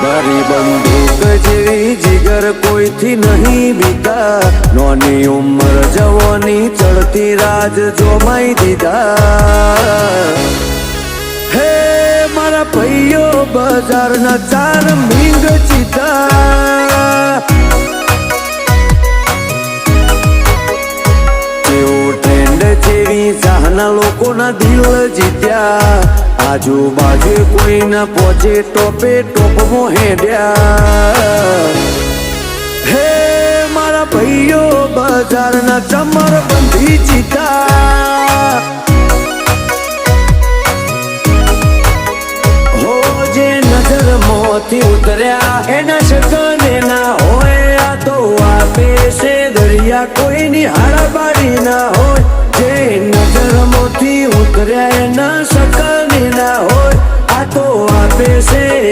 મારી બંદૂક જેવી જીગર કોઈથી નહીં બીતા, નોની ઉંમર જવાની ચડતી રાજ જોમાઈ દીધા. હે મારા ભાઈઓ બજારના ચાર મીંગ ચીતા, તેઓ ટ્રેન્ડ જેવી ચાહના લોકોના દિલ જીત્યા, આજુબાજુ કોઈ ના પહોંચે ટોપે ટોપમાં હેડ્યા. હે મારા ભાઈઓ બજારના ચમર બંધી ચીતા, હો જે નજર મોથી ઉતર્યા એના શકને ના હોય. આ તો આપે છે દરિયા કોઈની હાડાબાડી ના હોય, જે નજર મોથી ઉતર્યા એના શકને ના હોય. આ તો આપે છે